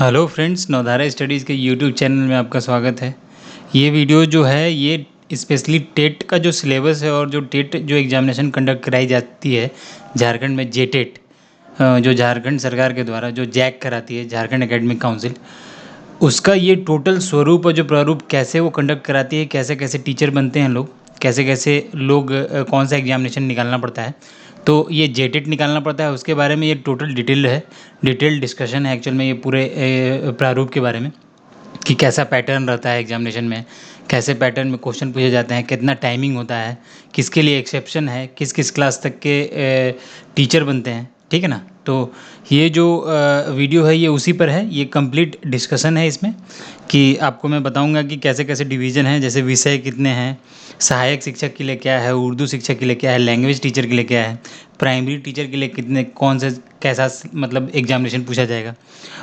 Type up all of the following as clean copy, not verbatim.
Hello friends, नवधारा studies के YouTube channel में आपका स्वागत है। ये वीडियो जो है ये स्पेशली टेट का जो सिलेबस है और जो टेट जो एग्जामिनेशन कंडक्ट कराई जाती है झारखंड में जेटेट, जो झारखंड सरकार के द्वारा जो जैक कराती है झारखंड एकेडमिक काउंसिल, उसका ये टोटल स्वरूप और जो प्रारूप कैसे वो कंडक्ट कराती है, कैसे कैसे टीचर बनते हैं लोग, कैसे कैसे लोग कौन सा एग्जामिनेशन निकालना पड़ता है, तो ये जेटेट निकालना पड़ता है उसके बारे में ये टोटल डिटेल है। डिटेल डिस्कशन है एक्चुअल में ये पूरे प्रारूप के बारे में कि कैसा पैटर्न रहता है एग्जामिनेशन में, कैसे पैटर्न में क्वेश्चन पूछे जाते हैं, कितना टाइमिंग होता है, किसके लिए एक्सेप्शन है, किस किस क्लास तक के टीचर बनते हैं, ठीक है ना। तो ये जो वीडियो है ये उसी पर है, ये कंप्लीट डिस्कशन है इसमें कि आपको मैं बताऊंगा कि कैसे कैसे डिवीज़न है, जैसे विषय कितने हैं, सहायक शिक्षक के लिए क्या है, उर्दू शिक्षक के लिए क्या है, लैंग्वेज टीचर के लिए क्या है, प्राइमरी टीचर के लिए कितने कौन से कैसा मतलब एग्जामिनेशन पूछा जाएगा,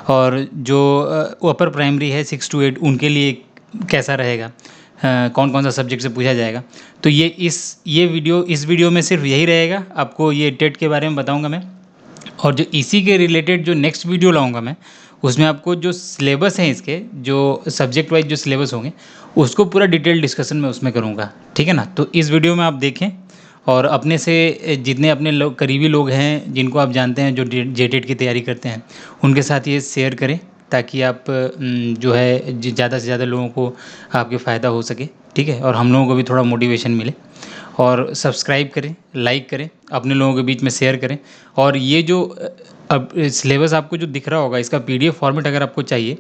और जो अपर प्राइमरी है 6 to 8 उनके लिए कैसा रहेगा, कौन कौन सा सब्जेक्ट से पूछा जाएगा। तो ये वीडियो इस वीडियो में सिर्फ यही रहेगा, आपको ये टेट के बारे में बताऊंगा मैं, और जो इसी के रिलेटेड जो नेक्स्ट वीडियो लाऊंगा मैं उसमें आपको जो सिलेबस हैं इसके जो सब्जेक्ट वाइज जो सिलेबस होंगे उसको पूरा डिटेल डिस्कशन मैं उसमें करूँगा, ठीक है ना। तो इस वीडियो में आप देखें और अपने से जितने अपने लोग करीबी लोग हैं जिनको आप जानते हैं जो जेटेट की तैयारी करते हैं उनके साथ ये शेयर करें ताकि आप जो है ज़्यादा से ज़्यादा लोगों को आपके फ़ायदा हो सके, ठीक है, और हम लोगों को भी थोड़ा मोटिवेशन मिले। और सब्सक्राइब करें, लाइक करें, अपने लोगों के बीच में शेयर करें। और ये जो अब सिलेबस आपको जो दिख रहा होगा इसका पीडीएफ फॉर्मेट अगर आपको चाहिए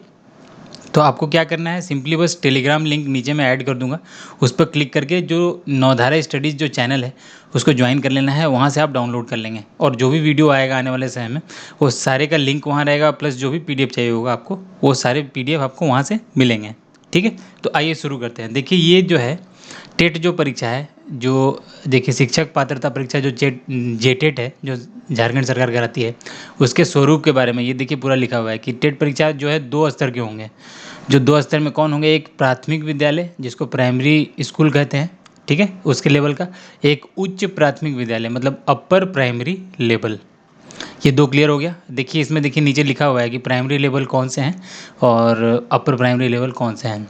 तो आपको क्या करना है, सिंपली बस टेलीग्राम लिंक नीचे मैं ऐड कर दूंगा, उस पर क्लिक करके जो नवधारा स्टडीज़ जो चैनल है उसको ज्वाइन कर लेना है, वहाँ से आप डाउनलोड कर लेंगे और जो भी वीडियो आएगा आने वाले समय में वो सारे का लिंक वहाँ रहेगा, प्लस जो भी पीडीएफ चाहिए होगा आपको वो सारे पीडीएफ आपको वहाँ से मिलेंगे, ठीक है। तो आइए शुरू करते हैं। देखिए ये जो है टेट जो परीक्षा है, जो देखिए शिक्षक पात्रता परीक्षा जो जेटेट है जो झारखंड सरकार कराती है उसके स्वरूप के बारे में ये देखिए पूरा लिखा हुआ है कि टेट परीक्षा जो है 2 स्तर के होंगे। जो 2 स्तर में कौन होंगे, एक प्राथमिक विद्यालय जिसको प्राइमरी स्कूल कहते हैं, ठीक है, उसके लेवल का, एक उच्च प्राथमिक विद्यालय मतलब अपर प्राइमरी लेवल। ये दो क्लियर हो गया। देखिए इसमें देखिए नीचे लिखा हुआ है कि प्राइमरी लेवल कौन से हैं और अपर प्राइमरी लेवल कौन से हैं।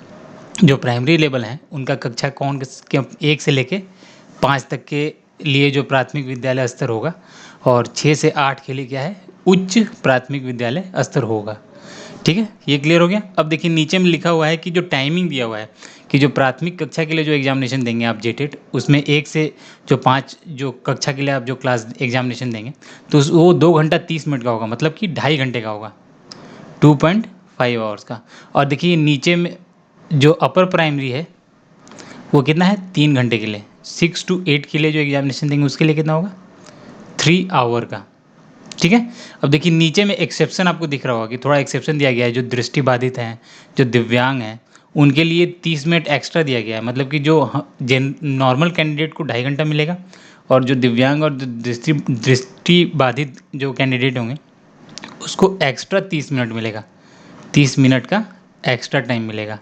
जो प्राइमरी लेवल हैं उनका कक्षा कौन के 1 से लेके 5 तक के लिए जो प्राथमिक विद्यालय स्तर होगा, और 6 से 8 के लिए क्या है, उच्च प्राथमिक विद्यालय स्तर होगा, ठीक है। ये क्लियर हो गया। अब देखिए नीचे में लिखा हुआ है कि जो टाइमिंग दिया हुआ है कि जो प्राथमिक कक्षा के लिए जो एग्जामिनेशन देंगे आप जेटेट उसमें 1 से 5 जो कक्षा के लिए आप जो क्लास एग्जामिनेशन देंगे तो वो 2 घंटा 30 मिनट का होगा, मतलब कि 2.5 घंटे का होगा, 2.5 आवर्स का। और देखिए नीचे में जो अपर प्राइमरी है वो कितना है, 3 घंटे के लिए, 6 to 8 के लिए जो एग्जामिनेशन देंगे उसके लिए कितना होगा, 3 आवर का, ठीक है। अब देखिए नीचे में एक्सेप्शन आपको दिख रहा होगा कि थोड़ा एक्सेप्शन दिया गया है, जो दृष्टिबाधित हैं, जो दिव्यांग हैं उनके लिए 30 मिनट एक्स्ट्रा दिया गया है, मतलब कि जो नॉर्मल कैंडिडेट को 2.5 घंटा मिलेगा और जो दिव्यांग और दृष्टिबाधित जो कैंडिडेट होंगे उसको एक्स्ट्रा 30 मिनट मिलेगा, 30 मिनट का एक्स्ट्रा टाइम मिलेगा।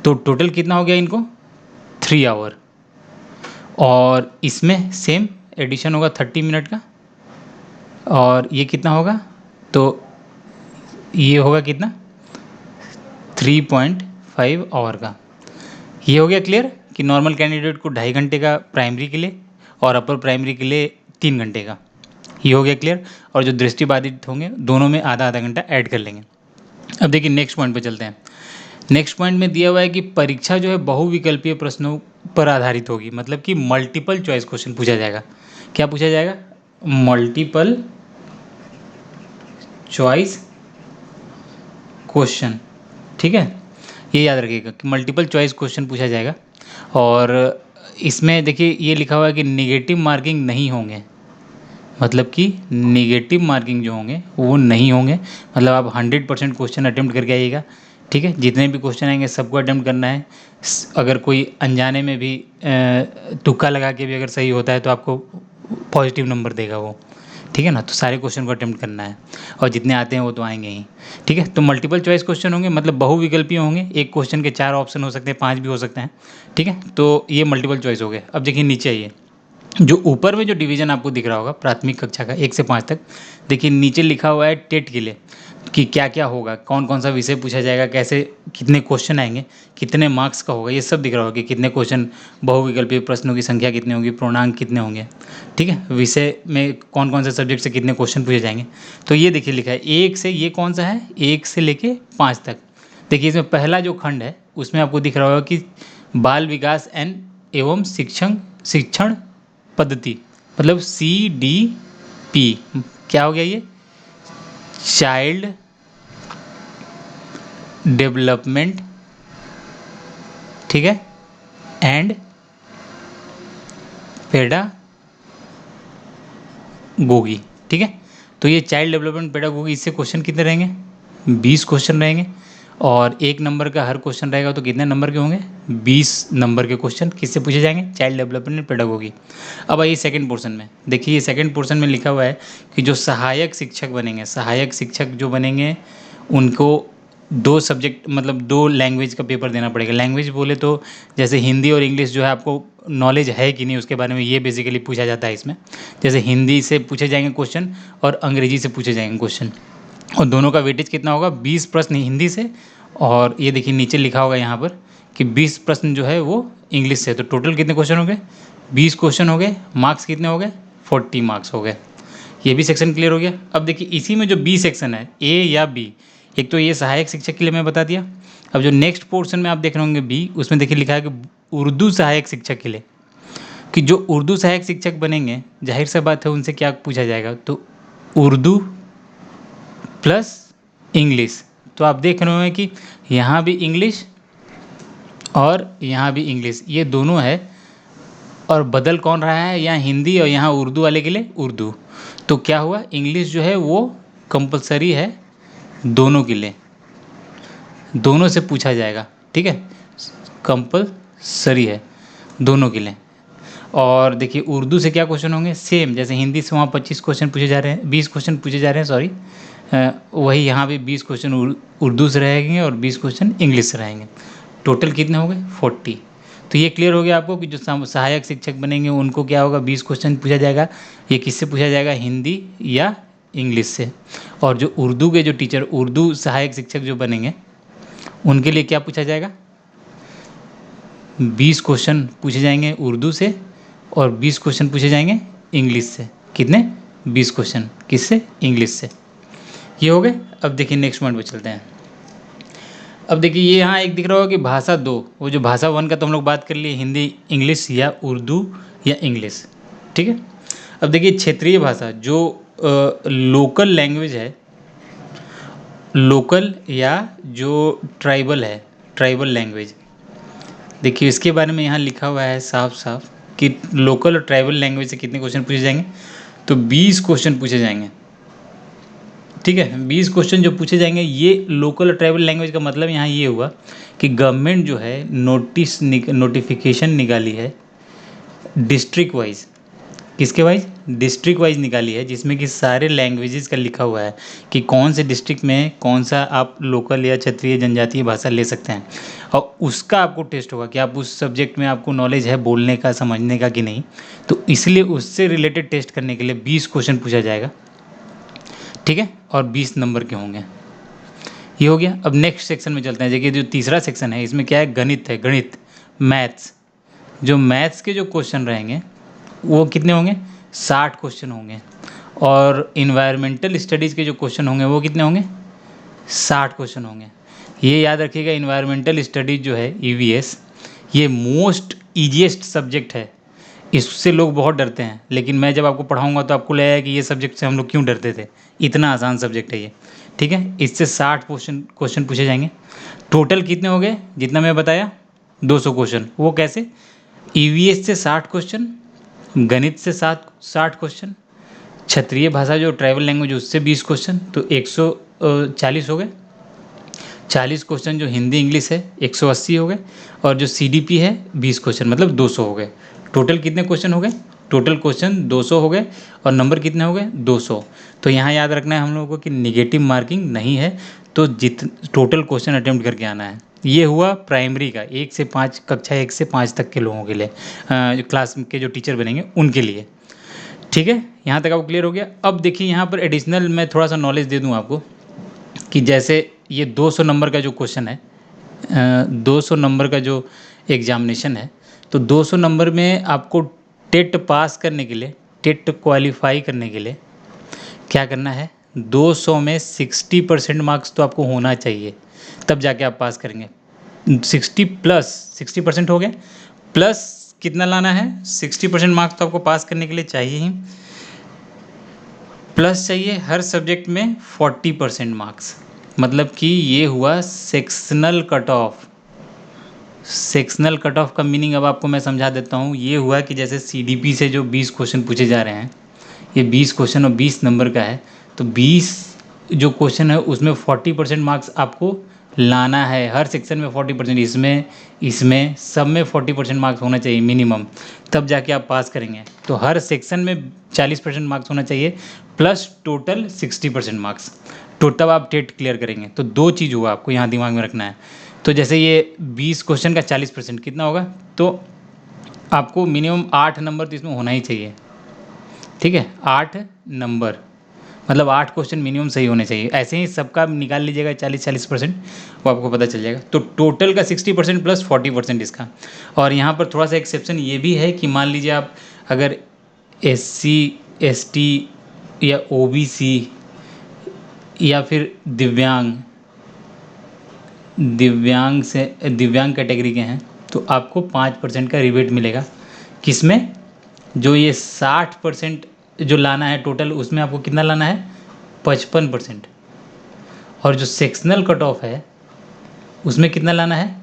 तो टोटल कितना हो गया इनको, 3 आवर। और इसमें सेम एडिशन होगा 30 मिनट का, और ये कितना होगा, तो ये होगा कितना, 3.5 आवर का। ये हो गया क्लियर कि नॉर्मल कैंडिडेट को 2.5 घंटे का प्राइमरी के लिए और अपर प्राइमरी के लिए 3 घंटे का, ये हो गया क्लियर। और जो दृष्टिबाधित होंगे दोनों में आधा आधा घंटा ऐड कर लेंगे। अब देखिए नेक्स्ट पॉइंट पे चलते हैं। नेक्स्ट पॉइंट में दिया हुआ है कि परीक्षा जो है बहुविकल्पीय प्रश्नों पर आधारित होगी, मतलब कि मल्टीपल चॉइस क्वेश्चन पूछा जाएगा। क्या पूछा जाएगा, मल्टीपल चॉइस क्वेश्चन, ठीक है। ये याद रखिएगा कि मल्टीपल चॉइस क्वेश्चन पूछा जाएगा। और इसमें देखिए ये लिखा हुआ है कि निगेटिव मार्किंग नहीं होंगे, मतलब कि निगेटिव मार्किंग जो होंगे वो नहीं होंगे, मतलब आप 100% क्वेश्चन अटेम्प्ट करके आइएगा, ठीक है। जितने भी क्वेश्चन आएंगे सबको अटेम्प्ट करना है। अगर कोई अनजाने में भी तुक्का लगा के भी अगर सही होता है तो आपको पॉजिटिव नंबर देगा वो, ठीक है ना। तो सारे क्वेश्चन को अटेम्प्ट करना है और जितने आते हैं वो तो आएंगे ही, ठीक है। तो मल्टीपल चॉइस क्वेश्चन होंगे, मतलब बहुविकल्पीय होंगे, एक क्वेश्चन के 4 ऑप्शन हो सकते हैं, 5 भी हो सकते हैं, ठीक है। तो ये मल्टीपल चॉइस हो गए। अब देखिए नीचे आइए, जो ऊपर में जो डिवीज़न आपको दिख रहा होगा प्राथमिक कक्षा का 1 से 5 तक, देखिए नीचे लिखा हुआ है टेट के लिए। कि क्या क्या होगा, कौन कौन सा विषय पूछा जाएगा, कैसे कितने क्वेश्चन आएंगे, कितने मार्क्स का होगा, ये सब दिख रहा होगा कि कितने क्वेश्चन, बहुविकल्पीय प्रश्नों की संख्या कितनी होगी, पूर्णांक कितने होंगे। ठीक है, विषय में कौन कौन से सब्जेक्ट से कितने क्वेश्चन पूछे जाएंगे। तो ये देखिए लिखा है एक से, ये कौन सा है, एक से लेके 5 तक। देखिए इसमें पहला जो खंड है उसमें आपको दिख रहा होगा कि बाल विकास एवं शिक्षण शिक्षण पद्धति, मतलब CDP। क्या हो गया ये, चाइल्ड डेवलपमेंट, ठीक है, एंड पेडागोगी। ठीक है, तो ये चाइल्ड डेवलपमेंट पेडागोगी, इससे क्वेश्चन कितने रहेंगे, 20 क्वेश्चन रहेंगे। और 1 नंबर का हर क्वेश्चन रहेगा, तो कितने नंबर के होंगे, 20 नंबर के क्वेश्चन किससे पूछे जाएंगे, चाइल्ड डेवलपमेंट एंड पेडागोगी। अब आइए सेकंड पोर्शन में, देखिए ये सेकंड पोर्शन में लिखा हुआ है कि जो सहायक शिक्षक बनेंगे, सहायक शिक्षक जो बनेंगे उनको 2 सब्जेक्ट, मतलब 2 लैंग्वेज का पेपर देना पड़ेगा। लैंग्वेज बोले तो जैसे हिंदी और इंग्लिश जो है आपको नॉलेज है कि नहीं उसके बारे में, ये बेसिकली पूछा जाता है इसमें। जैसे हिंदी से पूछे जाएंगे क्वेश्चन और अंग्रेजी से पूछे जाएंगे क्वेश्चन, और दोनों का वेटेज कितना होगा, 20 प्रश्न हिंदी से, और ये देखिए नीचे लिखा होगा यहाँ पर कि 20 प्रश्न जो है वो इंग्लिश से। तो टोटल कितने क्वेश्चन हो गए, 20 क्वेश्चन हो गए, मार्क्स कितने हो गए, 40 मार्क्स हो गए। ये भी सेक्शन क्लियर हो गया। अब देखिए इसी में जो बी सेक्शन है, ए या बी, एक तो ये सहायक शिक्षक के लिए मैं बता दिया। अब जो नेक्स्ट पोर्शन में आप देख रहे होंगे बी, उसमें देखिए लिखा है कि उर्दू सहायक शिक्षक के लिए, कि जो उर्दू सहायक शिक्षक बनेंगे, जाहिर सा बात है उनसे क्या पूछा जाएगा, तो उर्दू प्लस इंग्लिश। तो आप देख रहे होंगे कि यहाँ भी इंग्लिश और यहाँ भी इंग्लिश, ये दोनों है। और बदल कौन रहा है, यहाँ हिंदी और यहाँ उर्दू वाले के लिए उर्दू। तो क्या हुआ, इंग्लिश जो है वो कंपलसरी है दोनों के लिए, दोनों से पूछा जाएगा। ठीक है, कंपलसरी है दोनों के लिए। और देखिए उर्दू से क्या क्वेश्चन होंगे, सेम जैसे हिंदी से वहाँ 25 क्वेश्चन पूछे जा रहे हैं, 20 क्वेश्चन पूछे जा रहे हैं, सॉरी, वही यहाँ भी 20 क्वेश्चन उर्दू से रहेंगे और 20 क्वेश्चन इंग्लिश से रहेंगे। टोटल कितने हो गए, 40। तो ये क्लियर हो गया आपको कि जो सहायक शिक्षक बनेंगे उनको क्या होगा, 20 क्वेश्चन पूछा जाएगा। ये किससे पूछा जाएगा, हिंदी या इंग्लिश से। और जो उर्दू के जो टीचर, उर्दू सहायक शिक्षक जो बनेंगे उनके लिए क्या पूछा जाएगा, 20 क्वेश्चन पूछे जाएंगे उर्दू से और 20 क्वेश्चन पूछे जाएंगे इंग्लिश से। कितने, 20 क्वेश्चन किससे, इंग्लिश से। ये हो गए। अब देखिए नेक्स्ट पॉइंट पे चलते हैं। अब देखिए ये यहाँ एक दिख रहा होगा कि भाषा 2, वो जो भाषा 1 का तो हम लोग बात कर लिए, हिंदी इंग्लिश या उर्दू या इंग्लिश। ठीक है, अब देखिए क्षेत्रीय भाषा जो लोकल लैंग्वेज है, लोकल या जो ट्राइबल है, ट्राइबल लैंग्वेज। देखिए इसके बारे में यहाँ लिखा हुआ है साफ साफ कि लोकल और ट्राइबल लैंग्वेज से कितने क्वेश्चन पूछे जाएंगे, तो 20 क्वेश्चन पूछे जाएंगे। ठीक है, 20 क्वेश्चन जो पूछे जाएंगे, ये लोकल और ट्राइबल लैंग्वेज का मतलब यहाँ ये हुआ कि गवर्नमेंट जो है नोटिफिकेशन निकाली है डिस्ट्रिक्ट वाइज। किसके वाइज, डिस्ट्रिक्ट वाइज निकाली है, जिसमें कि सारे लैंग्वेजेस का लिखा हुआ है कि कौन से डिस्ट्रिक्ट में कौन सा आप लोकल या क्षेत्रीय जनजातीय भाषा ले सकते हैं। और उसका आपको टेस्ट होगा कि आप उस सब्जेक्ट में आपको नॉलेज है बोलने का, समझने का कि नहीं। तो इसलिए उससे रिलेटेड टेस्ट करने के लिए 20 क्वेश्चन पूछा जाएगा। ठीक है, और 20 नंबर के होंगे। ये हो गया। अब नेक्स्ट सेक्शन में चलते हैं। देखिए जो तीसरा सेक्शन है इसमें क्या है, गणित है, गणित, मैथ्स। जो मैथ्स के जो क्वेश्चन रहेंगे वो कितने होंगे, 60 क्वेश्चन होंगे। और इन्वायरमेंटल स्टडीज़ के जो क्वेश्चन होंगे वो कितने होंगे, 60 क्वेश्चन होंगे। ये याद रखिएगा, इन्वायरमेंटल स्टडीज़ जो है EVS, ये मोस्ट ईजीएस्ट सब्जेक्ट है। इससे लोग बहुत डरते हैं, लेकिन मैं जब आपको पढ़ाऊंगा तो आपको लगेगा कि ये सब्जेक्ट से हम लोग क्यों डरते थे, इतना आसान सब्जेक्ट है ये। ठीक है, इससे 60 क्वेश्चन पूछे जाएंगे। टोटल कितने हो गए, जितना मैं बताया 200 क्वेश्चन। वो कैसे, EVS से 60 क्वेश्चन, गणित से 60 क्वेश्चन, क्षेत्रीय भाषा जो ट्राइबल लैंग्वेज उससे 20 क्वेश्चन, तो 140 हो गए। 40 क्वेश्चन जो हिंदी इंग्लिश है 180 हो गए। और जो CDP है 20 क्वेश्चन, मतलब 200 हो गए। टोटल कितने क्वेश्चन हो गए, टोटल क्वेश्चन 200 हो गए। और नंबर कितने हो गए, 200। तो यहाँ याद रखना है हम लोगों को कि निगेटिव मार्किंग नहीं है, तो टोटल क्वेश्चन अटेम्प्ट करके आना है। ये हुआ प्राइमरी का, 1 से 5, कक्षा 1 से 5 तक के लोगों के लिए, जो क्लास के जो टीचर बनेंगे उनके लिए। ठीक है, यहाँ तक आपको क्लियर हो गया। अब देखिए यहाँ पर एडिशनल मैं थोड़ा सा नॉलेज दे दूँ आपको कि जैसे ये 200 नंबर का जो क्वेश्चन है, 200 नंबर का जो एग्ज़ामिनेशन है, तो 200 नंबर में आपको टेट पास करने के लिए, टेट क्वालिफाई करने के लिए क्या करना है, 200 में 60% मार्क्स तो आपको होना चाहिए, तब जाके आप पास करेंगे। 60 प्लस 60% हो गए, प्लस कितना लाना है, 60% मार्क्स तो आपको पास करने के लिए चाहिए ही, प्लस चाहिए हर सब्जेक्ट में 40% मार्क्स। मतलब कि ये हुआ sectional cut off. Sectional cut off का मीनिंग अब आपको मैं समझा देता हूँ। ये हुआ कि जैसे सीडीपी से जो 20 क्वेश्चन पूछे जा रहे हैं, ये 20 क्वेश्चन और 20 नंबर का है, तो 20 जो क्वेश्चन है उसमें 40% मार्क्स आपको लाना है। हर सेक्शन में 40%, इसमें इसमें सब में 40% मार्क्स होना चाहिए मिनिमम, तब जाके आप पास करेंगे। तो हर सेक्शन में 40% मार्क्स होना चाहिए, प्लस टोटल 60% मार्क्स, तो तब आप टेट क्लियर करेंगे। तो दो चीज़ हुआ, आपको यहाँ दिमाग में रखना है। तो जैसे ये 20 क्वेश्चन का 40% कितना होगा, तो आपको मिनिमम 8 नंबर तो इसमें होना ही चाहिए। ठीक है, 8 नंबर मतलब 8 क्वेश्चन मिनिमम सही होने चाहिए। ऐसे ही सबका निकाल लीजिएगा 40-40%, वो आपको पता चल जाएगा। तो टोटल का 60% प्लस 40% इसका। और यहाँ पर थोड़ा सा एक्सेप्शन ये भी है कि मान लीजिए आप अगर SC ST या OBC या फिर दिव्यांग कैटेगरी के हैं, तो आपको 5% का रिबेट मिलेगा। किसमें, जो ये 60% जो लाना है टोटल, उसमें आपको कितना लाना है, 55%। और जो सेक्शनल कट ऑफ है उसमें कितना लाना है,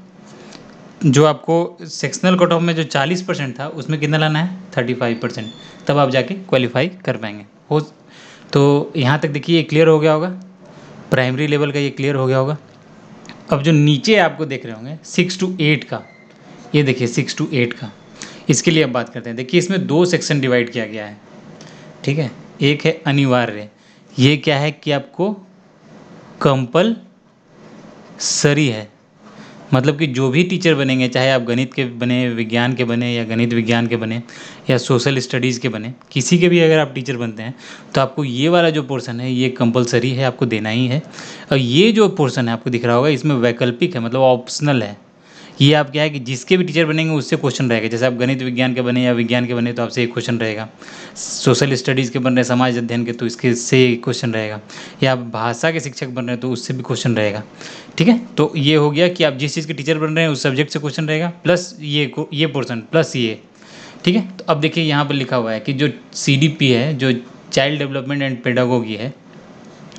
जो आपको सेक्शनल कट ऑफ में जो 40% था उसमें कितना लाना है, 35%, तब आप जाके क्वालिफाई कर पाएंगे। हो तो यहाँ तक देखिए ये क्लियर हो गया होगा, प्राइमरी लेवल का ये क्लियर हो गया होगा। अब जो नीचे आपको देख रहे होंगे 6 to 8 का, ये देखिए 6 to 8 का, इसके लिए अब बात करते हैं। देखिए इसमें 2 सेक्शन डिवाइड किया गया है। ठीक है, एक है अनिवार्य, ये क्या है कि आपको कंपलसरी है। मतलब कि जो भी टीचर बनेंगे, चाहे आप गणित के बने, विज्ञान के बने, या गणित विज्ञान के बने, या सोशल स्टडीज़ के बने, किसी के भी अगर आप टीचर बनते हैं, तो आपको ये वाला जो पोर्शन है ये कंपलसरी है, आपको देना ही है। और ये जो पोर्शन है आपको दिख रहा होगा, इसमें वैकल्पिक है, मतलब ऑप्शनल है। ये आप क्या है कि जिसके भी टीचर बनेंगे उससे क्वेश्चन रहेगा। जैसे आप गणित विज्ञान के बने या विज्ञान के बने तो आपसे एक क्वेश्चन रहेगा, सोशल स्टडीज़ के बन रहे, समाज अध्ययन के, तो इसके से एक क्वेश्चन रहेगा, या आप भाषा के शिक्षक बन रहे हैं तो उससे भी क्वेश्चन रहेगा। ठीक है, तो ये हो गया कि आप जिस चीज़ के टीचर बन रहे हैं उस सब्जेक्ट से क्वेश्चन रहेगा, प्लस ये पोर्शन प्लस ये। ठीक है, तो अब देखिए यहाँ पर लिखा हुआ है कि जो CDP है, जो चाइल्ड डेवलपमेंट एंड पेडागोगी है,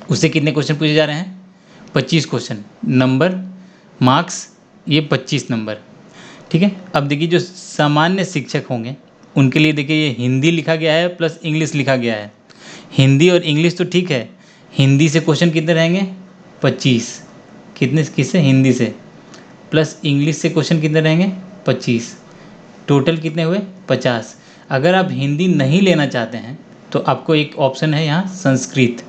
उससे कितने क्वेश्चन पूछे जा रहे हैं, 25 क्वेश्चन, नंबर मार्क्स ये 25 नंबर। ठीक है, अब देखिए जो सामान्य शिक्षक होंगे उनके लिए देखिए ये हिंदी लिखा गया है प्लस इंग्लिश लिखा गया है। हिंदी और इंग्लिश तो ठीक है, हिंदी से क्वेश्चन कितने रहेंगे, 25, कितने किससे, हिंदी से, प्लस इंग्लिश से क्वेश्चन कितने रहेंगे, 25, टोटल कितने हुए, 50। अगर आप हिंदी नहीं लेना चाहते हैं तो आपको एक ऑप्शन है यहाँ संस्कृत,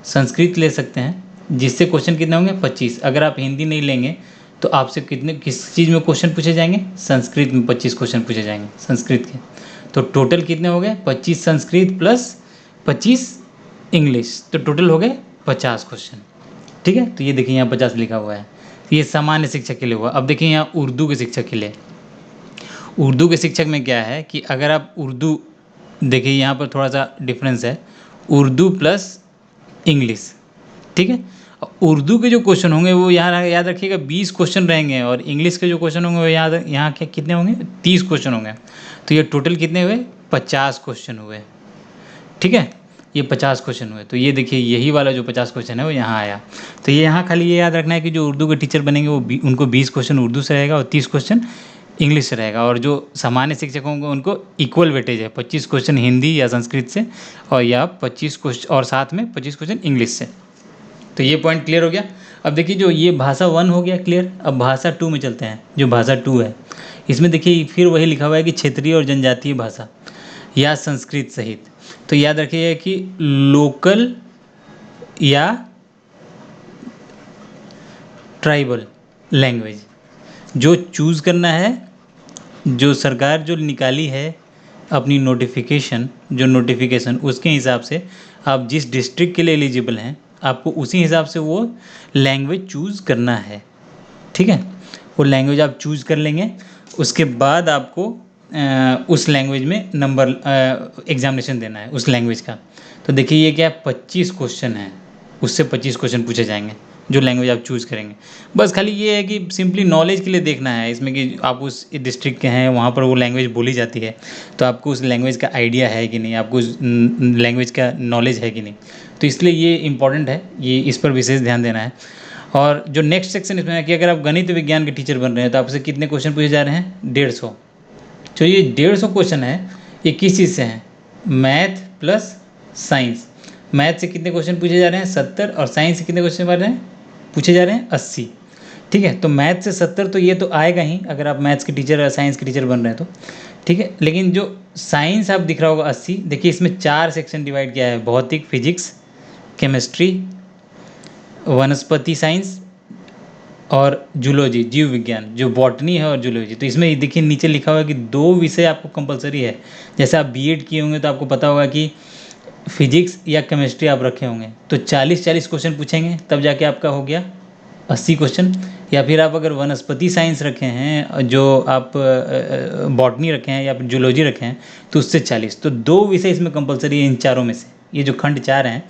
संस्कृत ले सकते हैं, जिससे क्वेश्चन कितने होंगे, 25। अगर आप हिंदी नहीं लेंगे तो आपसे कितने किस चीज़ में क्वेश्चन पूछे जाएंगे, संस्कृत में 25 क्वेश्चन पूछे जाएंगे संस्कृत के। तो टोटल कितने हो गए, 25 संस्कृत प्लस 25 इंग्लिश, तो टोटल हो गए 50 क्वेश्चन। ठीक है, तो ये देखिए यहाँ 50 लिखा हुआ है, ये सामान्य शिक्षक के लिए हुआ। अब देखिए यहाँ उर्दू के शिक्षक के लिए, उर्दू के शिक्षक में क्या है कि अगर आप उर्दू, देखिए यहाँ पर थोड़ा सा डिफरेंस है, उर्दू प्लस इंग्लिश। ठीक है, उर्दू के जो क्वेश्चन होंगे वो यहाँ याद रखिएगा 20 क्वेश्चन रहेंगे, और इंग्लिश के जो क्वेश्चन होंगे वो यहाँ के कितने होंगे, 30 क्वेश्चन होंगे। तो ये टोटल कितने हुए, 50 क्वेश्चन हुए। ठीक है, ये 50 क्वेश्चन हुए। तो ये देखिए यही वाला जो 50 क्वेश्चन है वो यहाँ आया। तो ये यहाँ खाली ये याद रखना है कि जो उर्दू के टीचर बनेंगे वो उनको 20 क्वेश्चन उर्दू से रहेगा और 30 क्वेश्चन इंग्लिश से रहेगा। और जो सामान्य शिक्षक होंगे उनको इक्वल वेटेज है, 25 क्वेश्चन हिंदी या संस्कृत से, और या 25 क्वेश्चन और साथ में 25 क्वेश्चन इंग्लिश से। तो ये पॉइंट क्लियर हो गया। अब देखिए जो ये भाषा 1 हो गया क्लियर, अब भाषा 2 में चलते हैं। जो भाषा 2 है इसमें देखिए फिर वही लिखा हुआ है कि क्षेत्रीय और जनजातीय भाषा या संस्कृत सहित। तो याद रखिएगा कि लोकल या ट्राइबल लैंग्वेज जो चूज़ करना है, जो सरकार जो निकाली है अपनी नोटिफिकेशन, जो नोटिफिकेशन उसके हिसाब से आप जिस डिस्ट्रिक्ट के लिए एलिजिबल हैं आपको उसी हिसाब से वो लैंग्वेज चूज़ करना है, ठीक है। वो लैंग्वेज आप चूज़ कर लेंगे, उसके बाद आपको उस लैंग्वेज में नंबर एग्जामिनेशन देना है उस लैंग्वेज का। तो देखिए ये क्या है, 25 क्वेश्चन है, उससे 25 क्वेश्चन पूछे जाएंगे जो लैंग्वेज आप चूज़ करेंगे। बस खाली ये है कि सिंपली नॉलेज के लिए देखना है इसमें कि आप उस डिस्ट्रिक्ट के हैं, वहाँ पर वो लैंग्वेज बोली जाती है, तो आपको उस लैंग्वेज का आइडिया है कि नहीं, आपको उस लैंग्वेज का नॉलेज है कि नहीं। तो इसलिए ये इंपॉर्टेंट है, ये इस पर विशेष ध्यान देना है। और जो नेक्स्ट सेक्शन इसमें है कि अगर आप गणित विज्ञान के टीचर बन रहे हैं तो आपसे कितने क्वेश्चन पूछे जा रहे हैं, 150। तो ये 150 क्वेश्चन है, ये किस चीज़ से हैं, मैथ प्लस साइंस। मैथ से कितने क्वेश्चन पूछे जा रहे हैं, 70, और साइंस से कितने क्वेश्चन पूछे जा रहे हैं, 80। ठीक है, तो मैथ से 70 तो ये तो आएगा ही अगर आप मैथ्स के टीचर या साइंस के टीचर बन रहे हैं तो, ठीक है। लेकिन जो साइंस आप दिख रहा होगा 80, देखिए इसमें 4 सेक्शन डिवाइड किया है, भौतिक, फिजिक्स, केमिस्ट्री, वनस्पति साइंस और जूलॉजी, जीव विज्ञान, जो बॉटनी है और जूलॉजी। तो इसमें देखिए नीचे लिखा हुआ है कि 2 विषय आपको कंपलसरी है। जैसे आप बीएड किए होंगे तो आपको पता होगा कि फिजिक्स या केमिस्ट्री आप रखे होंगे, तो 40-40 क्वेश्चन पूछेंगे, तब जाके आपका हो गया 80 क्वेश्चन। या फिर आप अगर वनस्पति साइंस रखे हैं, जो आप बॉटनी रखे हैं या फिर जूलॉजी रखे हैं, तो उससे 40। तो 2 विषय इसमें कंपलसरी है इन चारों में से। ये जो खंड 4 हैं,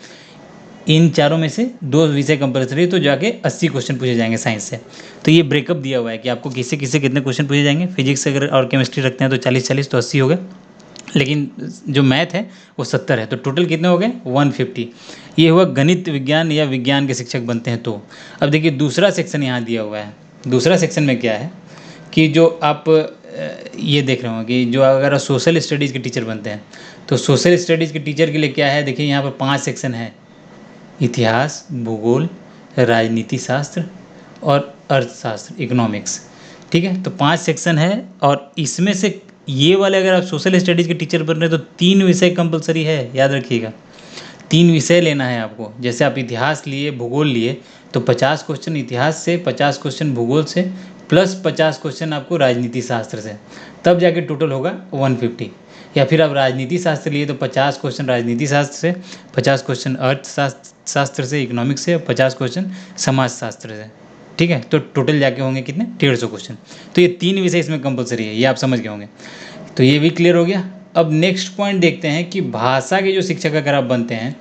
इन चारों में से 2 विषय कंपलसरी, तो जाके 80 क्वेश्चन पूछे जाएंगे साइंस से। तो ये ब्रेकअप दिया हुआ है कि आपको किससे किससे कितने क्वेश्चन पूछे जाएंगे। फिजिक्स अगर और केमिस्ट्री रखते हैं तो 40-40, तो 80 हो गए। लेकिन जो मैथ है वो 70 है, तो टोटल कितने हो गए, 150। ये हुआ गणित विज्ञान या विज्ञान के शिक्षक बनते हैं तो। अब देखिए दूसरा सेक्शन यहाँ दिया हुआ है। दूसरा सेक्शन में क्या है कि जो आप ये देख रहे हो कि जो अगर सोशल स्टडीज़ के टीचर बनते हैं, तो सोशल स्टडीज़ के टीचर के लिए क्या है, देखिए यहाँ पर 5 सेक्शन है, इतिहास, भूगोल, राजनीति शास्त्र और अर्थशास्त्र, इकोनॉमिक्स। ठीक है, तो 5 सेक्शन है, और इसमें से ये वाले अगर आप सोशल स्टडीज़ के टीचर बन रहे हैं तो 3 विषय कंपलसरी है, याद रखिएगा। 3 विषय लेना है आपको। जैसे आप इतिहास लिए, भूगोल लिए, तो 50 क्वेश्चन इतिहास से, 50 क्वेश्चन भूगोल से, प्लस 50 क्वेश्चन आपको राजनीति शास्त्र से, तब जाके टोटल होगा 150। या फिर आप राजनीति शास्त्र लिए तो 50 क्वेश्चन राजनीति शास्त्र से, 50 क्वेश्चन अर्थशास्त्र से, इकोनॉमिक्स से, 50 क्वेश्चन समाजशास्त्र से। ठीक है, तो टोटल जाके होंगे कितने, 150 क्वेश्चन। तो ये 3 विषय इसमें कंपलसरी है, ये आप समझ गए होंगे। तो ये भी क्लियर हो गया। अब नेक्स्ट पॉइंट देखते हैं कि भाषा के जो शिक्षक अगर आप बनते हैं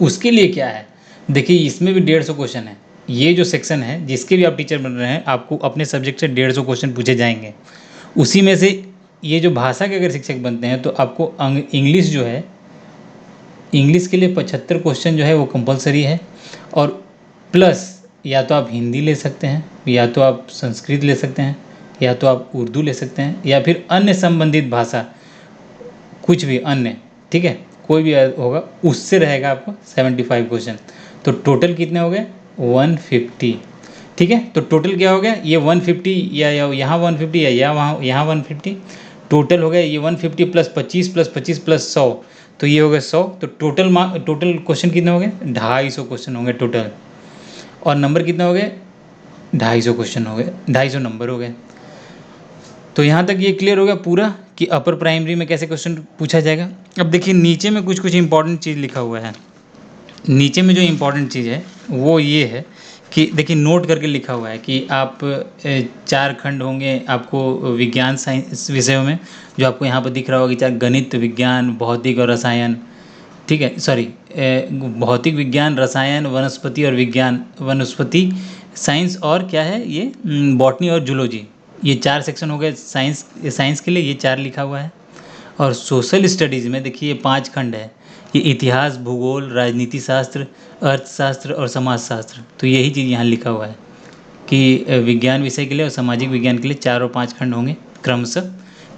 उसके लिए क्या है। देखिए इसमें भी 150 क्वेश्चन है। ये जो सेक्शन है जिसके भी आप टीचर बन रहे हैं, आपको अपने सब्जेक्ट से 150 क्वेश्चन पूछे जाएंगे। उसी में से ये जो भाषा के अगर शिक्षक बनते हैं तो आपको इंग्लिश जो है, इंग्लिश के लिए 75 क्वेश्चन जो है वो कंपलसरी है। और प्लस या तो आप हिंदी ले सकते हैं, या तो आप संस्कृत ले सकते हैं, या तो आप उर्दू ले सकते हैं, या फिर अन्य संबंधित भाषा, कुछ भी अन्य, ठीक है, कोई भी होगा, उससे रहेगा आपको 75 क्वेश्चन। तो टोटल कितने हो गए, 150। ठीक है, तो टोटल क्या हो गया, ये 150 या यहाँ 150 या यहाँ 150, टोटल हो गया ये 150 प्लस 25 प्लस 25 प्लस 100, तो ये हो गया 100। तो टोटल क्वेश्चन कितने हो गए, 250 क्वेश्चन होंगे टोटल। और नंबर कितने हो गए, 250 क्वेश्चन हो गए, 250 नंबर हो गए। तो यहाँ तक ये क्लियर हो गया पूरा कि अपर प्राइमरी में कैसे क्वेश्चन पूछा जाएगा। अब देखिए नीचे में कुछ कुछ इंपॉर्टेंट चीज़ लिखा हुआ है। नीचे में जो इम्पोर्टेंट चीज़ है वो ये है कि देखिए नोट करके लिखा हुआ है कि आप 4 खंड होंगे आपको विज्ञान साइंस विषयों में, जो आपको यहाँ पर दिख रहा होगा कि चाहे गणित, विज्ञान, भौतिक और रसायन, ठीक है, सॉरी, भौतिक विज्ञान, रसायन, वनस्पति और विज्ञान, वनस्पति साइंस, और क्या है ये, बॉटनी और जूलॉजी। ये 4 सेक्शन हो गए साइंस के लिए, ये 4 लिखा हुआ है। और सोशल स्टडीज़ में देखिए ये 5 खंड है, ये इतिहास, भूगोल, राजनीति शास्त्र, अर्थशास्त्र और समाजशास्त्र। तो यही चीज़ यहाँ लिखा हुआ है कि विज्ञान विषय के लिए और सामाजिक विज्ञान के लिए 4 और 5 खंड होंगे क्रमशः।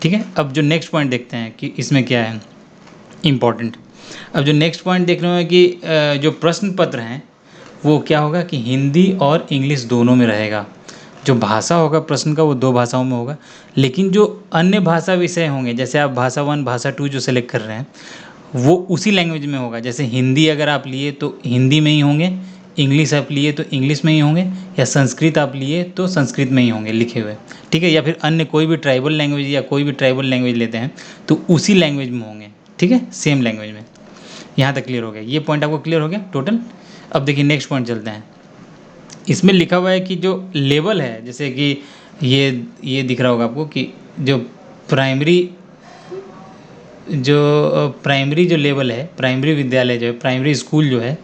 ठीक है, अब जो नेक्स्ट पॉइंट देखते हैं कि इसमें क्या है इम्पॉर्टेंट। अब जो नेक्स्ट पॉइंट देख रहे हैं कि जो प्रश्न पत्र हैं वो क्या होगा कि हिंदी और इंग्लिश दोनों में रहेगा। जो भाषा होगा प्रश्न का वो 2 भाषाओं में होगा। लेकिन जो अन्य भाषा विषय होंगे, जैसे आप भाषा 1 भाषा 2 जो सेलेक्ट कर रहे हैं, वो उसी लैंग्वेज में होगा। जैसे हिंदी अगर आप लिए तो हिंदी में ही होंगे, इंग्लिश आप लिए तो इंग्लिश में ही होंगे, या संस्कृत आप लिए तो संस्कृत में ही होंगे लिखे हुए। ठीक है, या फिर अन्य कोई भी ट्राइबल लैंग्वेज या कोई भी ट्राइबल लैंग्वेज लेते हैं तो उसी लैंग्वेज में होंगे। ठीक है, सेम लैंग्वेज में। यहाँ तक क्लियर हो गया, ये पॉइंट आपको क्लियर हो गया टोटल। अब देखिए नेक्स्ट पॉइंट चलते हैं। इसमें लिखा हुआ है कि जो लेवल है, जैसे कि ये दिख रहा होगा आपको कि जो प्राइमरी जो लेवल है, प्राइमरी विद्यालय जो है, प्राइमरी स्कूल जो है,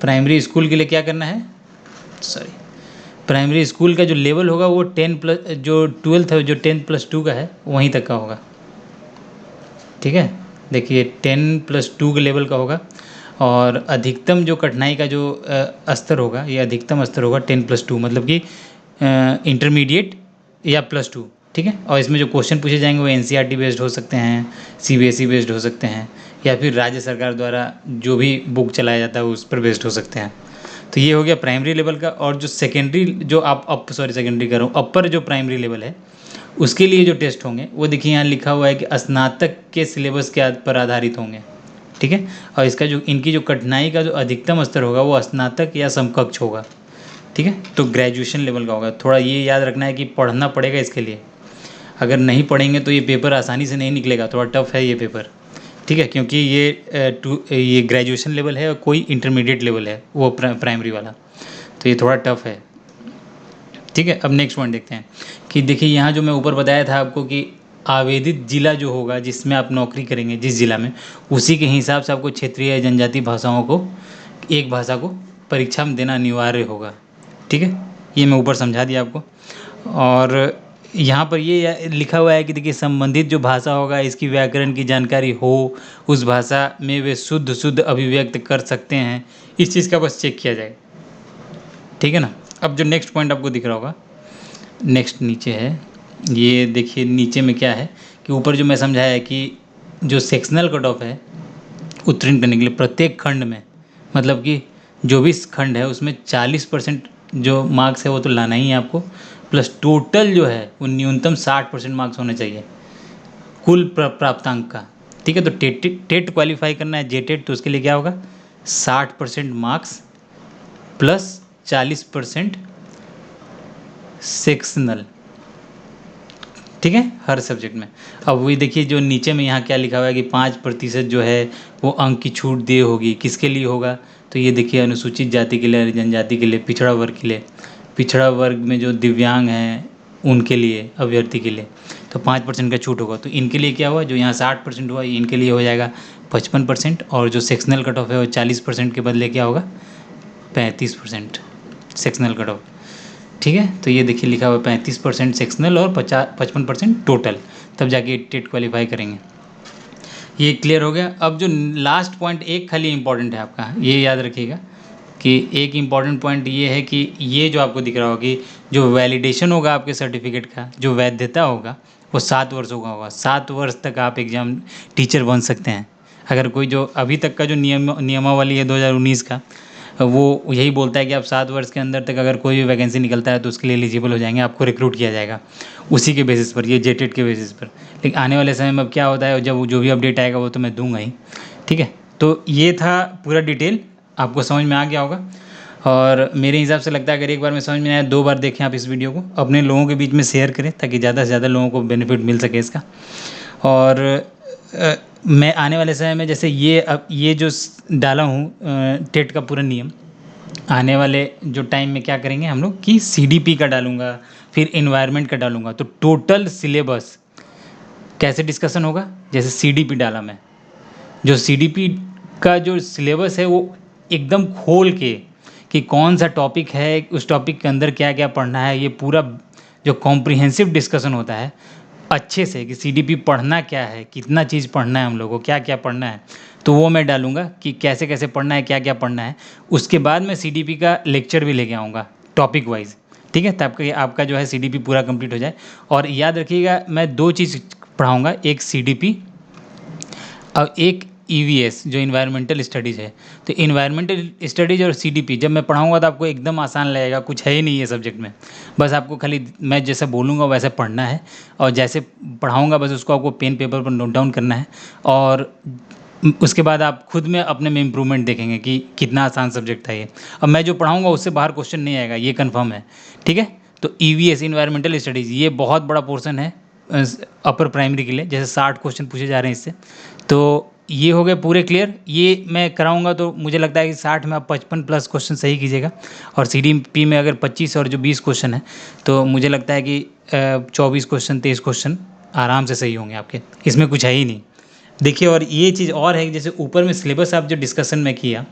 प्राइमरी स्कूल के लिए क्या करना है, सॉरी, प्राइमरी स्कूल का जो लेवल होगा वो 10+ जो 12th है, जो 10+2 का है वहीं तक का होगा। ठीक है, देखिए 10+2 के लेवल का होगा। और अधिकतम जो कठिनाई का जो स्तर होगा, ये अधिकतम स्तर होगा 10+2, मतलब कि इंटरमीडिएट या +2। ठीक है, और इसमें जो क्वेश्चन पूछे जाएंगे वो NCERT बेस्ड हो सकते हैं, CBSE बेस्ड हो सकते हैं, या फिर राज्य सरकार द्वारा जो भी बुक चलाया जाता है उस पर बेस्ड हो सकते हैं। तो ये हो गया प्राइमरी लेवल का। और जो सेकेंडरी जो आप सॉरी सेकेंडरी कर रहा हूँ, अपर जो प्राइमरी लेवल है उसके लिए जो टेस्ट होंगे वो देखिए यहाँ लिखा हुआ है कि स्नातक के सिलेबस के पर आधारित होंगे। ठीक है, और इसका जो इनकी जो कठिनाई का जो अधिकतम स्तर होगा वो स्नातक या समकक्ष होगा। ठीक है, तो ग्रेजुएशन लेवल का होगा। थोड़ा ये याद रखना है कि पढ़ना पड़ेगा इसके लिए, अगर नहीं पढ़ेंगे तो ये पेपर आसानी से नहीं निकलेगा, थोड़ा टफ है ये पेपर। ठीक है, क्योंकि ये ग्रेजुएशन लेवल है और कोई इंटरमीडिएट लेवल है वो प्राइमरी वाला, तो ये थोड़ा टफ है। ठीक है, अब नेक्स्ट पॉइंट देखते हैं कि देखिए यहाँ जो मैं ऊपर बताया था आपको कि आवेदित जिला जो होगा जिसमें आप नौकरी करेंगे, जिस जिला में, उसी के हिसाब से आपको क्षेत्रीय या जनजातीय भाषाओं को, एक भाषा को परीक्षा में देना अनिवार्य होगा। ठीक है, ये मैं ऊपर समझा दिया आपको। और यहाँ पर ये लिखा हुआ है कि देखिए संबंधित जो भाषा होगा इसकी व्याकरण की जानकारी हो, उस भाषा में वे शुद्ध अभिव्यक्त कर सकते हैं, इस चीज़ का बस चेक किया जाए। ठीक है ना। अब जो नेक्स्ट पॉइंट आपको दिख रहा होगा, नेक्स्ट नीचे है, ये देखिए नीचे में क्या है कि ऊपर जो मैं समझाया है कि जो सेक्शनल कट ऑफ है उत्तीर्ण करने के लिए प्रत्येक खंड में, मतलब कि जो भी खंड है उसमें 40% जो मार्क्स है वो तो लाना ही है आपको, प्लस टोटल जो है वो न्यूनतम 60% मार्क्स होने चाहिए कुल प्राप्तांक का। ठीक है, तो टेट क्वालिफाई करना है, जेटेट, तो उसके लिए क्या होगा, 60% मार्क्स प्लस 40% सेक्शनल। ठीक है, हर सब्जेक्ट में। अब वही देखिए जो नीचे में यहाँ क्या लिखा हुआ है कि 5% जो है वो अंक की छूट दी होगी, किसके लिए होगा, तो ये देखिए अनुसूचित जाति के लिए, जनजाति के लिए, पिछड़ा वर्ग के लिए, पिछड़ा वर्ग में जो दिव्यांग हैं उनके लिए, अभ्यर्थी के लिए, तो 5% का छूट होगा। तो इनके लिए क्या हुआ, जो यहाँ 60% हुआ इनके लिए हो जाएगा 55%, और जो सेक्शनल कट ऑफ है वो 40% के बदले क्या होगा, 35% सेक्शनल कट ऑफ। ठीक है, तो ये देखिए लिखा हुआ 35% सेक्शनल और 55% टोटल, तब जाके टेट क्वालिफाई करेंगे। ये क्लियर हो गया। अब जो लास्ट पॉइंट एक खाली इंपॉर्टेंट है आपका, ये याद रखिएगा कि एक इम्पॉर्टेंट पॉइंट ये है कि ये जो आपको दिख रहा होगा कि जो वैलिडेशन होगा आपके सर्टिफिकेट का, जो वैधता होगा वो 7 वर्षों का होगा। 7 वर्ष तक आप एग्ज़ाम टीचर बन सकते हैं। अगर कोई जो अभी तक का जो नियमावली है 2019 का, वो यही बोलता है कि आप 7 वर्ष के अंदर तक अगर कोई भी वैकेंसी निकलता है तो उसके लिए एलिजिबल हो जाएंगे, आपको रिक्रूट किया जाएगा उसी के बेसिस पर, ये जेटेट के बेसिस पर। लेकिन आने वाले समय में अब क्या होता है, जब जो भी अपडेट आएगा वो तो मैं दूंगा ही। ठीक है, तो ये था पूरा डिटेल, आपको समझ में आ गया होगा। और मेरे हिसाब से लगता है अगर एक बार में समझ में आया, 2 बार देखें आप इस वीडियो को, अपने लोगों के बीच में शेयर करें ताकि ज़्यादा से ज़्यादा लोगों को बेनिफिट मिल सके इसका। और मैं आने वाले समय में जैसे ये जो डाला हूँ टेट का पूरा नियम, आने वाले जो टाइम में क्या करेंगे हम लोग कि CDP का डालूंगा, फिर इन्वायरमेंट का डालूंगा, तो टोटल सिलेबस कैसे डिस्कशन होगा, जैसे CDP डाला मैं, जो CDP का जो सिलेबस है वो एकदम खोल के कि कौन सा टॉपिक है, उस टॉपिक के अंदर क्या क्या पढ़ना है, ये पूरा जो कॉम्प्रिहेंसिव डिस्कशन होता है अच्छे से कि CDP पढ़ना क्या है, कितना चीज़ पढ़ना है, हम लोगों को क्या क्या पढ़ना है, तो वो मैं डालूंगा कि कैसे कैसे पढ़ना है, क्या क्या पढ़ना है। उसके बाद मैं CDP का लेक्चर भी लेके आऊँगा टॉपिक वाइज। ठीक है, तब आपका जो है CDP पूरा कंप्लीट हो जाए। और याद रखिएगा मैं 2 चीज़ पढ़ाऊँगा, एक CDP और एक EVS जो इन्वायरमेंटल स्टडीज़ है। तो इन्वायरमेंटल स्टडीज़ और CDP जब मैं पढ़ाऊँगा तो आपको एकदम आसान लगेगा, कुछ है ही नहीं ये सब्जेक्ट में, बस आपको खाली मैं जैसे बोलूँगा वैसे पढ़ना है, और जैसे पढ़ाऊँगा बस उसको आपको पेन पेपर पर नोट डाउन करना है। और उसके बाद आप खुद में अपने में इम्प्रूवमेंट देखेंगे कि कितना आसान सब्जेक्ट था ये। अब मैं जो पढ़ाऊँगा उससे बाहर क्वेश्चन नहीं आएगा, ये कन्फर्म है। ठीक है, तो EVS इन्वायरमेंटल स्टडीज़ ये बहुत बड़ा पोर्सन है अपर प्राइमरी के लिए, जैसे 60 क्वेश्चन पूछे जा रहे हैं इससे। तो ये हो गए पूरे क्लियर। ये मैं कराऊंगा तो मुझे लगता है कि 60 में आप 55+ क्वेश्चन सही कीजिएगा, और CDP में अगर 25 और जो 20 क्वेश्चन है तो मुझे लगता है कि 24 क्वेश्चन 23 क्वेश्चन आराम से सही होंगे आपके, इसमें कुछ है ही नहीं। देखिए, और ये चीज़ और है कि जैसे ऊपर में सिलेबस आप जो डिस्कशन में किया,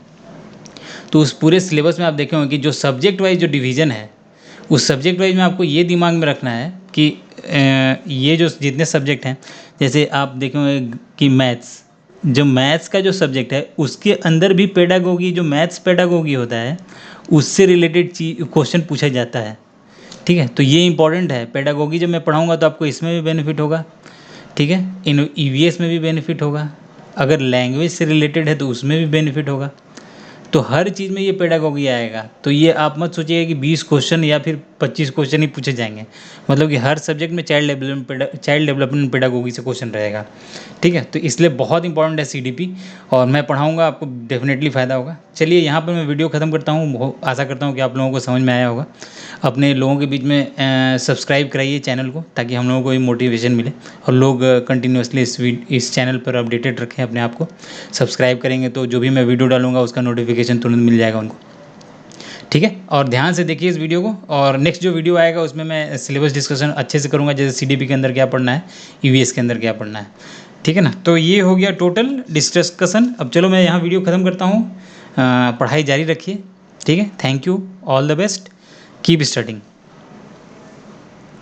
तो उस पूरे सिलेबस में आप देखे होंगे कि जो सब्जेक्ट वाइज जो डिवीज़न है, उस सब्जेक्ट वाइज में आपको ये दिमाग में रखना है कि ये जो जितने सब्जेक्ट हैं, जैसे आप देखे होंगे कि मैथ्स, जो मैथ्स का जो सब्जेक्ट है उसके अंदर भी पेडागोगी, जो मैथ्स पेडागोगी होता है उससे रिलेटेड चीज क्वेश्चन पूछा जाता है। ठीक है, तो ये इंपॉर्टेंट है। पेडागोगी जब मैं पढ़ाऊँगा तो आपको इसमें भी बेनिफिट होगा, ठीक है, इन EVS में भी बेनिफिट होगा, अगर लैंग्वेज से रिलेटेड है तो उसमें भी बेनिफिट होगा। तो हर चीज़ में ये पेडागोगी आएगा। तो ये आप मत सोचिएगा कि 20 क्वेश्चन या फिर 25 क्वेश्चन ही पूछे जाएंगे, मतलब कि हर सब्जेक्ट में चाइल्ड डेवलपमेंट पेडागोगी से क्वेश्चन रहेगा। ठीक है, तो इसलिए बहुत इंपॉर्टेंट है CDP, और मैं पढ़ाऊँगा, आपको डेफिनेटली फ़ायदा होगा। चलिए यहाँ पर मैं वीडियो ख़त्म करता हूँ। आशा करता हूँ कि आप लोगों को समझ में आया होगा। अपने लोगों के बीच में सब्सक्राइब कराइए चैनल को, ताकि हम लोगों को भी मोटिवेशन मिले और लोग कंटिन्यूसली इस चैनल पर अपडेटेड रखें अपने आप को। सब्सक्राइब करेंगे तो जो भी मैं वीडियो डालूंगा उसका नोटिफिकेशन तुरंत मिल जाएगा उनको। ठीक है, और ध्यान से देखिए इस वीडियो को, और नेक्स्ट जो वीडियो आएगा उसमें मैं सिलेबस डिस्कशन अच्छे से करूँगा, जैसे CDP के अंदर क्या पढ़ना है, EVS के अंदर क्या पढ़ना है। ठीक है ना, तो ये हो गया टोटल डिस्कशन। अब चलो मैं यहाँ वीडियो ख़त्म करता हूँ। पढ़ाई जारी रखिए। ठीक है, thank you, all the best, keep studying.